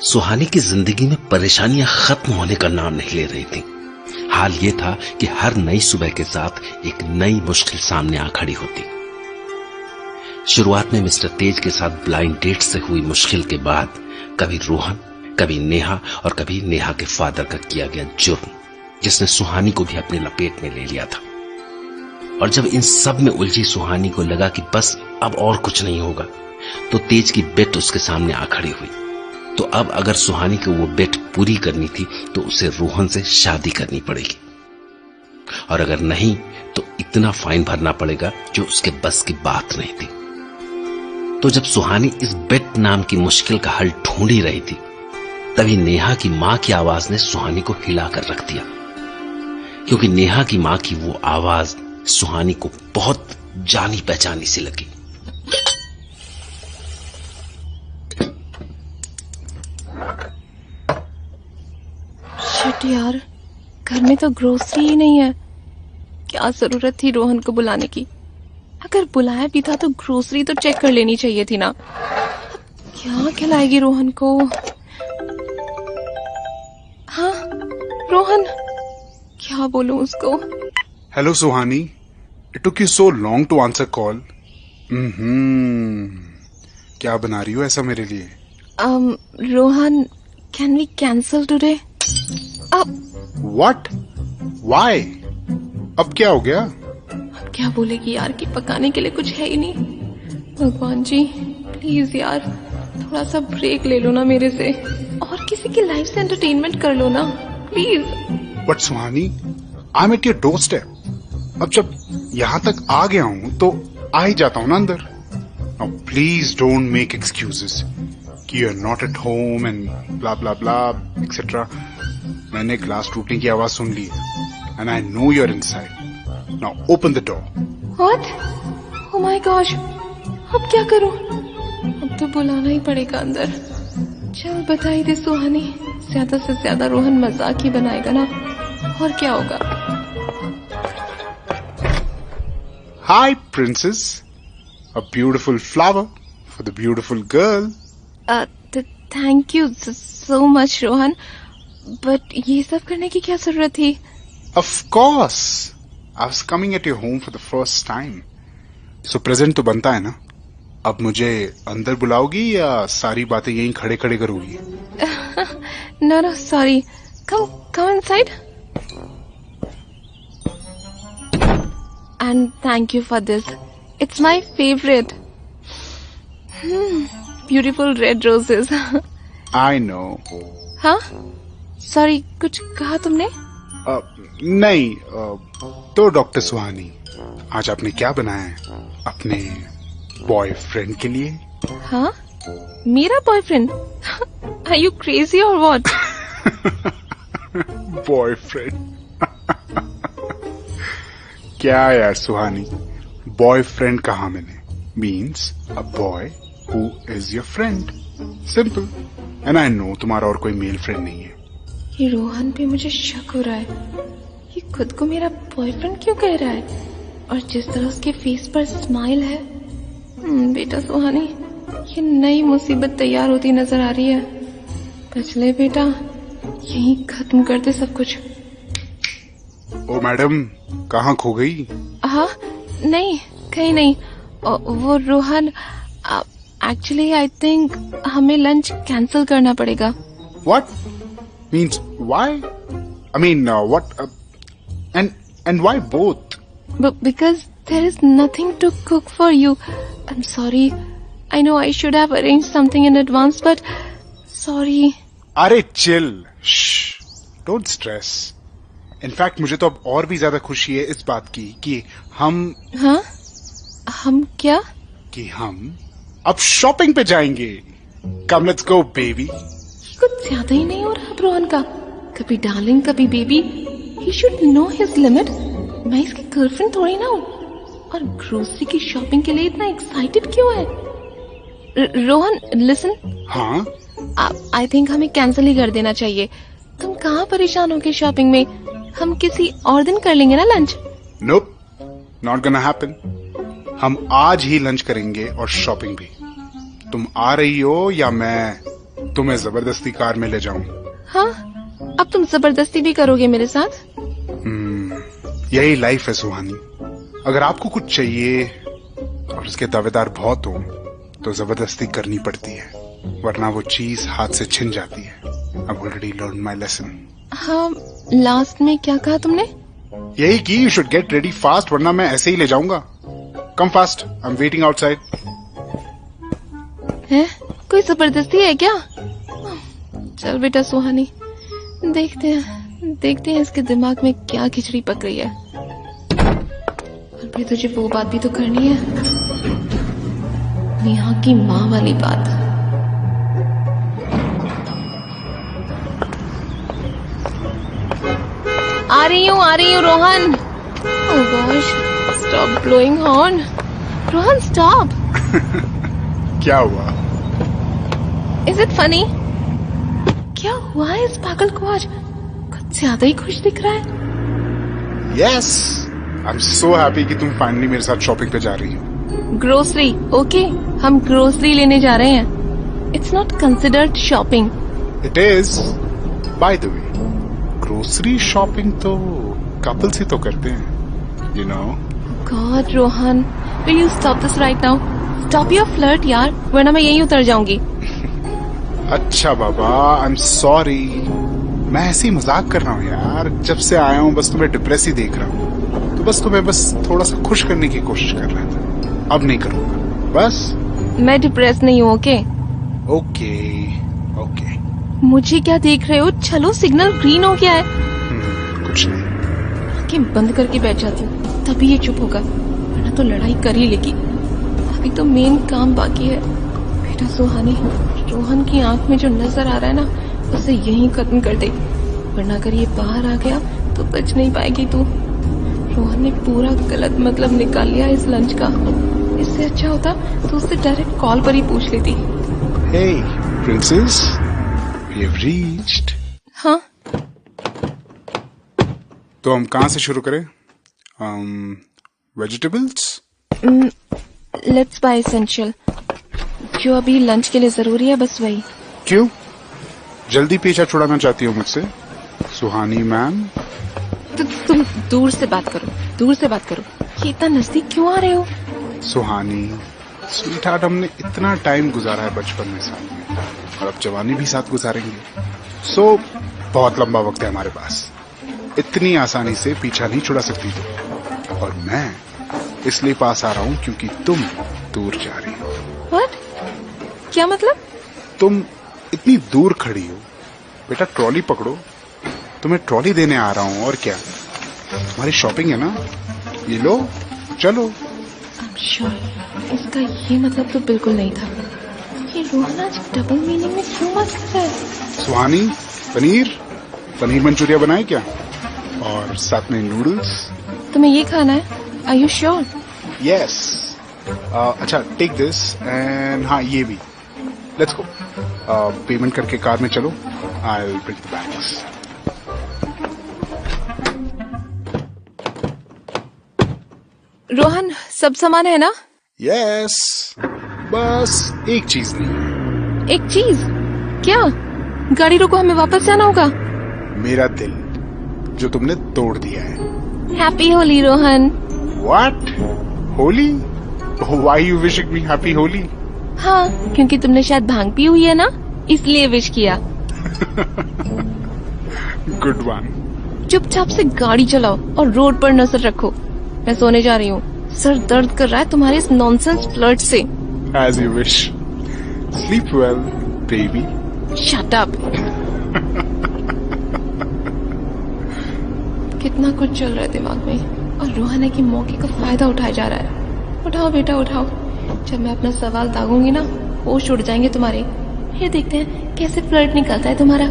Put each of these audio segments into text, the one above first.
सुहानी की जिंदगी में परेशानियां खत्म होने का नाम नहीं ले रही थी। हाल ये था कि हर नई सुबह के साथ एक नई मुश्किल सामने आ खड़ी होती। शुरुआत में मिस्टर तेज के साथ ब्लाइंड डेट से हुई मुश्किल के बाद कभी रोहन, कभी नेहा और कभी नेहा के फादर का किया गया जुर्म, जिसने सुहानी को भी अपने लपेट में ले लिया था। और जब इन सब में उलझी सुहानी को लगा कि बस अब और कुछ नहीं होगा, तो तेज की बेट उसके सामने आ खड़ी हुई। तो अब अगर सुहानी को वो बेट पूरी करनी थी तो उसे रोहन से शादी करनी पड़ेगी, और अगर नहीं तो इतना फाइन भरना पड़ेगा जो उसके बस की बात नहीं थी। तो जब सुहानी इस बेट नाम की मुश्किल का हल ढूंढ ही रही थी, तभी नेहा की मां की आवाज ने सुहानी को हिलाकर रख दिया, क्योंकि नेहा की मां की वो आवाज सुहानी को बहुत जानी पहचानी सी लगी। शिट यार, घर में तो ग्रोसरी ही नहीं है। क्या जरूरत थी रोहन को बुलाने की? अगर बुलाया भी था तो ग्रोसरी तो चेक कर लेनी चाहिए थी ना। क्या खिलाएगी रोहन को? हाँ रोहन, क्या बोलूं उसको? Hello Suhani, it took you so long to answer call. क्या बना रही हो ऐसा मेरे लिए? Rohan, can we cancel today? What? Why? अब क्या हो गया? अब क्या बोलेगी यार कि पकाने के लिए कुछ है ही नहीं। भगवान जी प्लीज यार, थोड़ा सा ब्रेक ले लो ना मेरे से, और किसी की लाइफ से एंटरटेनमेंट कर लो ना please. But Suhani, I am at your door step. अब जब यहाँ तक आ गया हूँ तो आ ही जाता हूँ ना अंदर। Now please don't make excuses कि you are not at home and blah blah blah etcetera. मैंने ग्लास टूटने की आवाज सुन ली है and I know you are inside. Now open the door. What? Oh my gosh, अब क्या करूं? अब तो बुलाना ही पड़ेगा अंदर। चल बधाई दे सुहानी, ज्यादा से ज्यादा रोहन मजाक ही बनाएगा ना, और क्या होगा। Hi princess, a beautiful flower for the beautiful girl. Thank you so much Rohan, but ये सब करने की क्या जरूरत थी? Of course, I was coming at your home for the first time. So present तो बनता है ना। अब मुझे अंदर बुलाओगी या सारी बातें यहीं खड़े खड़े करोगी? No, sorry. Come inside. And thank you for this. It's my favorite. Beautiful red roses. I know. हाँ? सॉरी, कुछ कहा तुमने? नहीं, तो डॉक्टर सुहानी, आज आपने क्या बनाया है अपने बॉयफ्रेंड के लिए? हाँ? मेरा boyfriend? Are you crazy or what? Boyfriend? क्या यार सुहानी, बॉयफ्रेंड कहा मैंने? Means a boy who is your friend, simple. And I no तुम्हारा और कोई मेल फ्रेंड नहीं है। ये रोहन पे मुझे शक हो रहा है। ये खुद को मेरा बॉयफ्रेंड क्यों कह रहा है? और जिस तरह उसके फेस पर स्माइल है, बेटा सुहानी, ये नई मुसीबत तैयार होती नजर आ रही है। बच ले बेटा, यहीं खत्म कर दे सब कुछ। ओ मैडम, कहाँ खो गई? हाँ नहीं, कहीं नहीं। वो रोहन, एक्चुअली आई थिंक हमें लंच कैंसिल करना पड़ेगा। What? Means why? I mean, what? And why both? Because there is nothing to cook for you. I'm sorry. I know I should have arranged something in advance, but sorry. अरे chill. Shh. Don't stress. In fact, मुझे तो अब और भी ज्यादा खुशी है इस बात की कि हम... हाँ? हम क्या? कि हम अब शॉपिंग पे जाएंगे। Come, let's go, baby. कुछ ज्यादा ही नहीं हो रहा रोहन का? कभी डार्लिंग, कभी baby. He should know his limit. मैं इसकी गर्लफ्रेंड थोड़ी ना हूँ। और ग्रोसरी की शॉपिंग के लिए इतना एक्साइटेड क्यों है? रोहन लिसन। हाँ? आई थिंक हमें कैंसिल ही कर देना चाहिए। तुम कहाँ परेशान होगे शॉपिंग में? हम किसी और दिन कर लेंगे ना lunch. Nope, not gonna happen. हम आज ही लंच करेंगे और शॉपिंग भी। तुम आ रही हो या मैं तुम्हें जबरदस्ती कार में ले जाऊं? हाँ, अब तुम जबरदस्ती भी करोगे मेरे साथ? यही लाइफ है सुहानी। अगर आपको कुछ चाहिए और उसके दावेदार बहुत हो तो जबरदस्ती करनी पड़ती है, वरना वो चीज हाथ से छिन जाती है। I've already learned my lesson. हाँ, लास्ट में क्या कहा तुमने? यही कि you should get ready fast, वरना मैं ऐसे ही ले जाऊंगा। Come fast, I am waiting outside. है? कोई जबरदस्ती है क्या? चल बेटा सुहानी, देखते हैं इसके दिमाग में क्या खिचड़ी पक रही है। और फिर तुझे वो बात भी तो करनी है, नेहा की माँ वाली बात। आ रही हूँ Rohan. Oh gosh, stop blowing horn. Rohan stop. क्या हुआ? Is it funny? क्या हुआ है इस पागल को आज? कुछ ज्यादा ही खुश दिख रहा है। Yes, I am so happy कि तुम फाइनली मेरे साथ शॉपिंग पे जा रही हो। ग्रोसरी, ओके, हम ग्रोसरी लेने जा रहे हैं। It's not considered shopping. It is. By the way, grocery shopping तो कपल्स ही तो करते हैं, you know. God Rohan, will you stop this right now? Stop your flirt यार, वरना मैं यहीं उतर जाऊंगी। अच्छा बाबा, आई एम सॉरी, मैं ऐसे ही मजाक कर रहा हूँ यार। जब से आया हूँ बस तुम्हें डिप्रेस ही देख रहा हूँ, तो बस तुम्हें बस थोड़ा सा खुश करने की कोशिश कर रहा था। अब नहीं करूंगा बस। मैं डिप्रेस नहीं हूँ, ओके? Okay okay. मुझे क्या देख रहे हो? चलो, सिग्नल ग्रीन हो गया है। कुछ नहीं। कि बंद करके बैठ जाती हूँ, तभी ये चुप होगा, वरना तो लड़ाई कर ही लेगी। अभी तो मेन काम बाकी है। बेटा सुहानी, रोहन की आंख में जो नजर आ रहा है ना, उसे यहीं खत्म कर दे, वरना अगर ये बाहर आ गया तो बच नहीं पाएगी तू। रोहन ने पूरा गलत मतलब निकाल लिया इस लंच का। इससे अच्छा होता तो उससे डायरेक्ट कॉल पर ही पूछ लेती। हे प्रिंसेस, वी हैव रीच्ड। हाँ, तो हम कहाँ से शुरू करें? वेजिटेबल्स? लेट्स बाय एसेंशियल, जो अभी लंच के लिए जरूरी है, बस वही। क्यों जल्दी पीछा छुड़ाना चाहती हो मुझसे सुहानी मैम? तो तुम दूर से बात करो, दूर से बात करो। ये इतना नजदीक क्यों आ रहे हो? सुहानी स्वीटहार्ट, हमने इतना टाइम गुजारा है बचपन में साथ में, और अब जवानी भी साथ गुजारेंगे। सो बहुत लंबा वक्त है हमारे पास, इतनी आसानी से पीछा नहीं छुड़ा सकती तुम। और मैं इसलिए पास आ रहा हूँ क्योंकि तुम दूर जा रही हो। What? क्या मतलब? तुम इतनी दूर खड़ी हो। बेटा ट्रॉली पकड़ो, तुम्हें ट्रॉली देने आ रहा हूँ। और क्या, हमारी शॉपिंग है ना, ये लो, चलो। I'm sure, इसका ये मतलब तो बिल्कुल नहीं था। ये रोहन आज डबल मीनिंग में क्यों बात कर रहा है? सुहानी, पनीर मंचूरिया बनाए क्या? और साथ में नूडल्स। तुम्हें ये खाना है? Are you sure? यस। अच्छा, टेक दिस एंड हाँ ये भी। Let's go. पेमेंट करके कार में चलो, I will bring the bags. Rohan, सब सामान है ना? यस, बस एक चीज नहीं। एक चीज? क्या? गाड़ी रोको, हमें वापस जाना होगा। मेरा दिल, जो तुमने तोड़ दिया है। Happy Holi Rohan. What? Holi? Why you wishing me happy Holi? हाँ, क्योंकि तुमने शायद भांग पी हुई है ना, इसलिए विश किया। Good one. चुपचाप से गाड़ी चलाओ और रोड पर नजर रखो। मैं सोने जा रही हूँ, सर दर्द कर रहा है तुम्हारे इस नॉनसेंस फ्लर्ट से। As you wish. Sleep well, baby. Shut up. कितना कुछ चल रहा है दिमाग में, और रोहन है कि मौके का फायदा उठाया जा रहा है। उठाओ बेटा उठाओ, जब मैं अपना सवाल दागूंगी ना, होश उड़ जाएंगे तुम्हारे। फिर देखते हैं कैसे फ्लर्ट निकलता है तुम्हारा।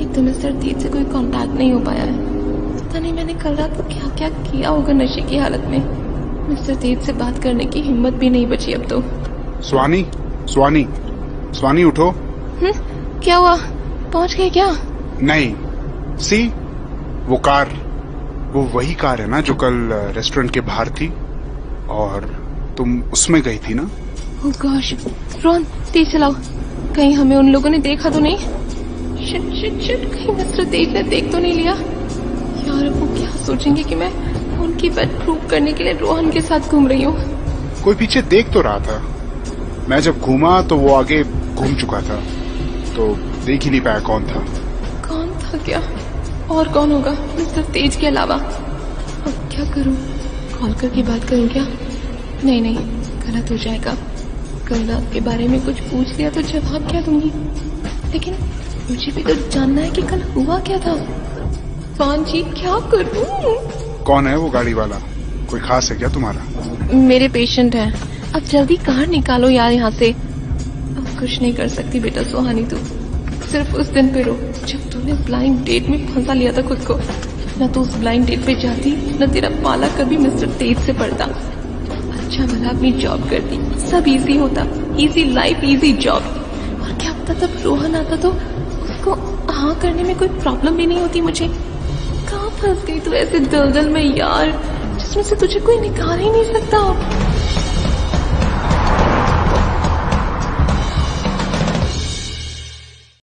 एक तो मिस्टर दीद से कोई कांटेक्ट नहीं हो पाया है। पता नहीं मैंने कल रात क्या क्या किया होगा नशे की हालत में। मिस्टर दीद से बात करने की हिम्मत भी नहीं बची अब तो। स्वानी उठो। क्या हुआ? पहुंच गए क्या? नहीं, सी वो कार, वो वही कार है ना जो कल रेस्टोरेंट के बाहर थी, और तुम उसमें गई थी ना? ओह गॉश, रोहन तेज चलाओ। कहीं हमें उन लोगों ने देखा तो नहीं? शिट शिट शिट, कहीं मिस्टर तेज ने देख तो नहीं लिया? यार अब वो क्या सोचेंगे कि मैं उनकी बात प्रूव करने के लिए रोहन के साथ घूम रही हूँ। कोई पीछे देख तो रहा था। मैं जब घूमा तो वो आगे घूम चुका था, तो देख ही नहीं पाया कौन था। कौन था क्या? और कौन होगा मिस्टर तेज के अलावा? अब क्या करूं? कॉल करके बात करूं क्या? नहीं नहीं, गलत हो जाएगा। कल रात के बारे में कुछ पूछ लिया तो जवाब क्या दूंगी? लेकिन मुझे भी तो जानना है कि कल हुआ क्या था। फान जी, क्या करूं? कौन है वो गाड़ी वाला? कोई खास है क्या तुम्हारा? मेरे पेशेंट हैं। अब जल्दी कार निकालो यार यहाँ से। अब कुछ नहीं कर सकती बेटा सुहानी तू। सिर्फ उस दिन पे रो जब तूने ब्लाइंड डेट में फंसा लिया था खुद को। न तो उस ब्लाइंड डेट पे जाती, न तेरा पाला कभी मिस्टर तेज से पड़ता। अच्छा भला अपनी जॉब करती, सब इजी होता, इजी लाइफ इजी जॉब। और क्या पता तब रोहन आता तो उसको हाँ करने में कोई प्रॉब्लम भी नहीं होती मुझे। कहाँ फंस गई तू ऐसे दलदल में यार, जिसमें से तुझे कोई निकाल ही नहीं सकता।